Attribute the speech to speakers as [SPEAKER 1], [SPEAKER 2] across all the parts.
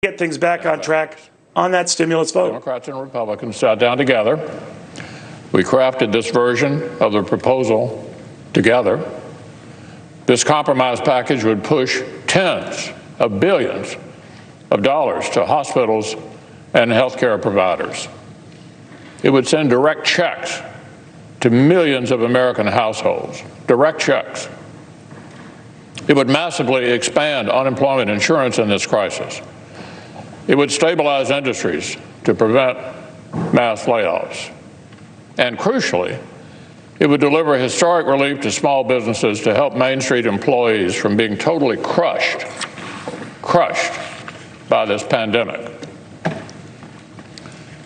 [SPEAKER 1] get things back on track on that stimulus vote.
[SPEAKER 2] Democrats and Republicans sat down together. We crafted this version of the proposal together. This compromise package would push tens of billions of dollars to hospitals and healthcare providers. It would send direct checks to millions of American households, direct checks. It would massively expand unemployment insurance in this crisis. It would stabilize industries to prevent mass layoffs. And crucially, it would deliver historic relief to small businesses to help Main Street employees from being totally crushed by this pandemic.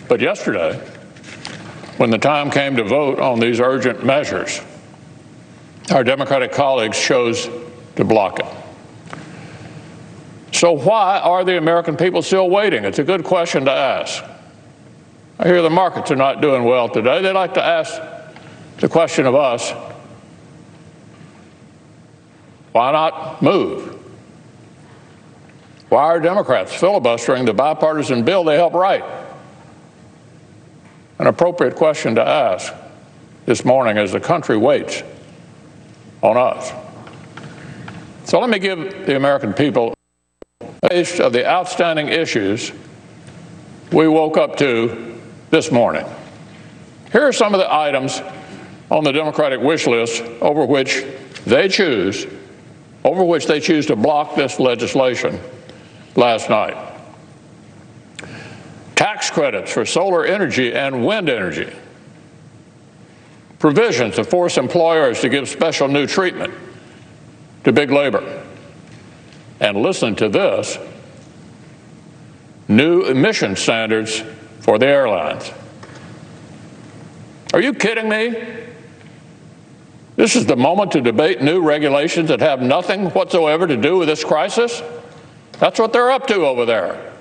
[SPEAKER 2] But yesterday, when the time came to vote on these urgent measures, our Democratic colleagues chose to block it. So why are the American people still waiting? It's a good question to ask. I hear the markets are not doing well today. They'd like to ask the question of us, why not move? Why are Democrats filibustering the bipartisan bill they helped write? An appropriate question to ask this morning as the country waits on us. So let me give the American people a list of the outstanding issues we woke up to this morning. Here are some of the items on the Democratic wish list over which they choose to block this legislation last night. Tax credits for solar energy and wind energy. Provisions to force employers to give special new treatment to big labor. And listen to this, new emission standards for the airlines. Are you kidding me? This is the moment to debate new regulations that have nothing whatsoever to do with this crisis? That's what they're up to over there.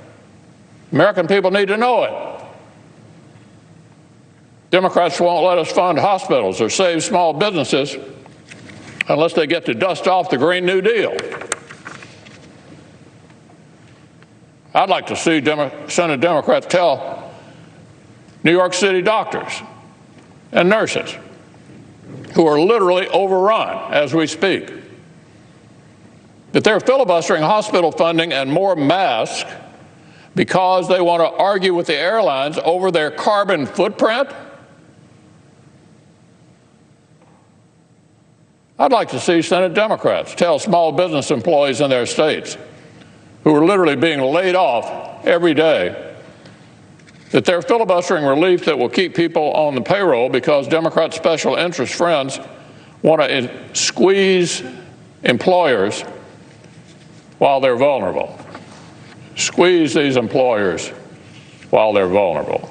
[SPEAKER 2] American people need to know it. Democrats won't let us fund hospitals or save small businesses unless they get to dust off the Green New Deal. I'd like to see Senate Democrats tell New York City doctors and nurses who are literally overrun as we speak that they're filibustering hospital funding and more masks because they want to argue with the airlines over their carbon footprint? I'd like to see Senate Democrats tell small business employees in their states who are literally being laid off every day that they're filibustering relief that will keep people on the payroll because Democrat special interest friends want to squeeze employers while they're vulnerable. Squeeze these employers while they're vulnerable.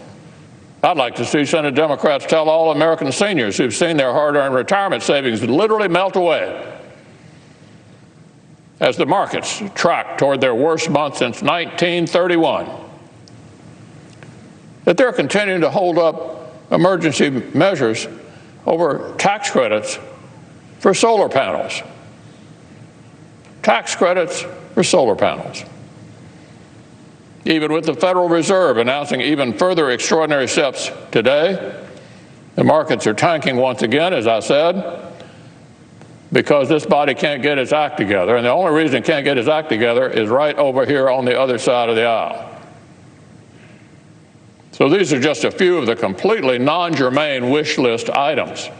[SPEAKER 2] I'd like to see Senate Democrats tell all American seniors who've seen their hard-earned retirement savings literally melt away as the markets track toward their worst month since 1931, that they're continuing to hold up emergency measures over tax credits for solar panels. Tax credits for solar panels. Even with the Federal Reserve announcing even further extraordinary steps today, the markets are tanking once again, as I said, because this body can't get its act together. And the only reason it can't get its act together is right over here on the other side of the aisle. So these are just a few of the completely non-germane wish list items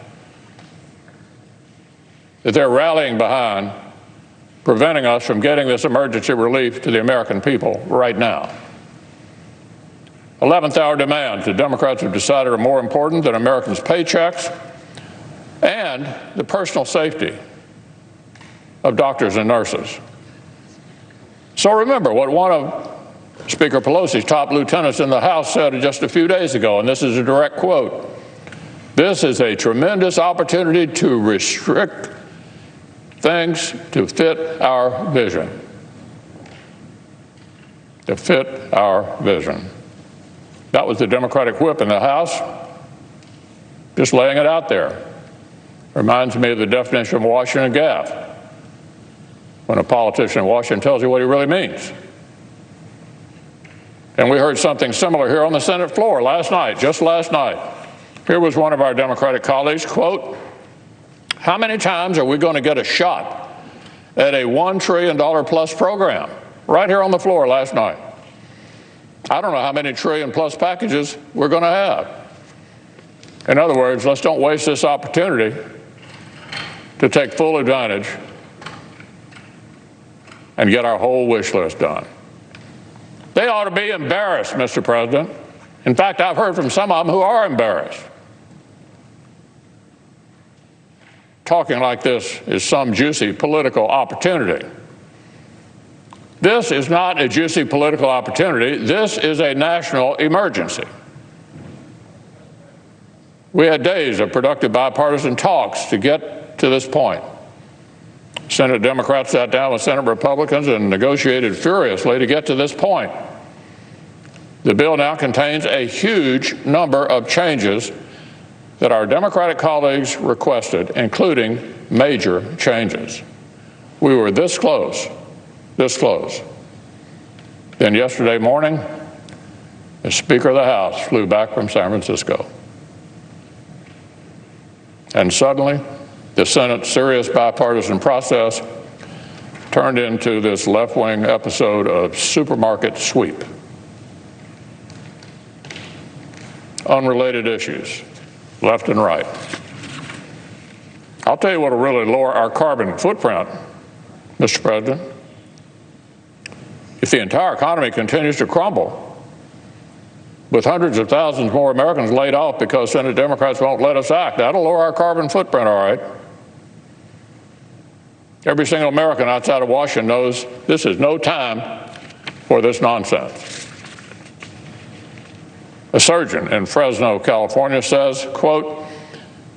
[SPEAKER 2] that they're rallying behind, preventing us from getting this emergency relief to the American people right now. 11th hour demands that Democrats have decided are more important than Americans' paychecks and the personal safety of doctors and nurses. So remember what one of Speaker Pelosi's top lieutenants in the House said just a few days ago, and this is a direct quote. This is a tremendous opportunity to restrict things to fit our vision. To fit our vision. That was the Democratic whip in the House, just laying it out there. Reminds me of the definition of Washington gaffe, when a politician in Washington tells you what he really means. And we heard something similar here on the Senate floor last night, just last night. Here was one of our Democratic colleagues, quote, "How many times are we going to get a shot at a $1 trillion plus program?" Right here on the floor last night. I don't know how many trillion plus packages we're going to have. In other words, let's don't waste this opportunity to take full advantage and get our whole wish list done. They ought to be embarrassed, Mr. President. In fact, I've heard from some of them who are embarrassed. Talking like this is some juicy political opportunity. This is not a juicy political opportunity. This is a national emergency. We had days of productive bipartisan talks to get to this point. Senate Democrats sat down with Senate Republicans and negotiated furiously to get to this point. The bill now contains a huge number of changes that our Democratic colleagues requested, including major changes. We were this close. Then yesterday morning, the Speaker of the House flew back from San Francisco. And suddenly, the Senate's serious bipartisan process turned into this left-wing episode of supermarket sweep. Unrelated issues, left and right. I'll tell you what will really lower our carbon footprint, Mr. President. If the entire economy continues to crumble, with hundreds of thousands more Americans laid off because Senate Democrats won't let us act, that'll lower our carbon footprint, all right. Every single American outside of Washington knows this is no time for this nonsense. A surgeon in Fresno, California says, quote,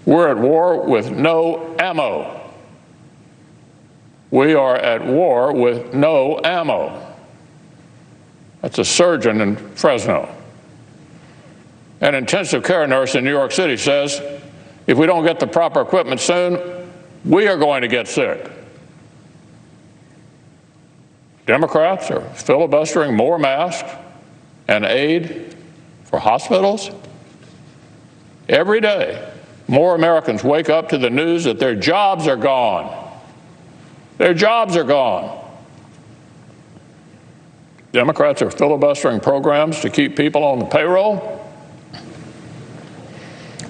[SPEAKER 2] "We're at war with no ammo. We are at war with no ammo." That's a surgeon in Fresno. An intensive care nurse in New York City says, if we don't get the proper equipment soon, we are going to get sick. Democrats are filibustering more masks and aid for hospitals. Every day, more Americans wake up to the news that their jobs are gone. Their jobs are gone. Democrats are filibustering programs to keep people on the payroll.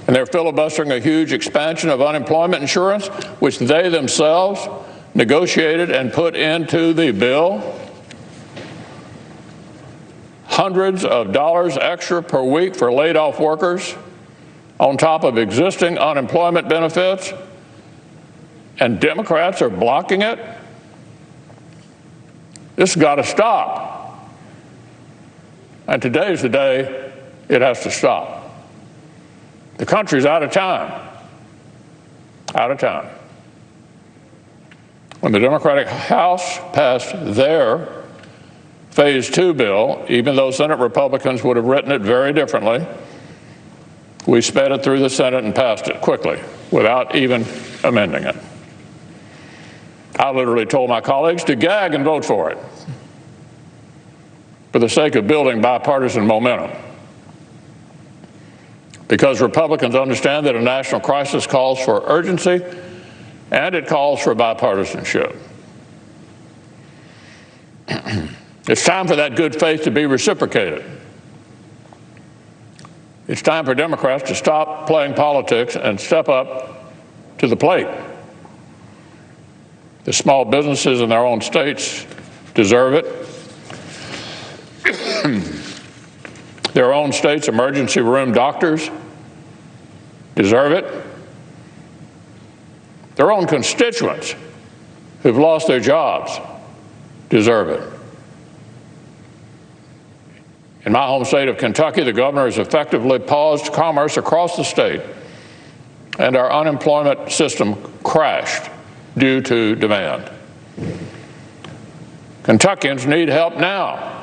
[SPEAKER 2] And they're filibustering a huge expansion of unemployment insurance, which they themselves negotiated and put into the bill. Hundreds of dollars extra per week for laid-off workers on top of existing unemployment benefits. And Democrats are blocking it. This has got to stop. And today's the day it has to stop. The country's out of time. Out of time. When the Democratic House passed their Phase 2 bill, even though Senate Republicans would have written it very differently, we sped it through the Senate and passed it quickly without even amending it. I literally told my colleagues to gag and vote for it for the sake of building bipartisan momentum. Because Republicans understand that a national crisis calls for urgency and it calls for bipartisanship. It's time for that good faith to be reciprocated. It's time for Democrats to stop playing politics and step up to the plate. The small businesses in their own states deserve it. Their own state's emergency room doctors deserve it. Their own constituents who've lost their jobs deserve it. In my home state of Kentucky, the governor has effectively paused commerce across the state, and our unemployment system crashed due to demand. Kentuckians need help now.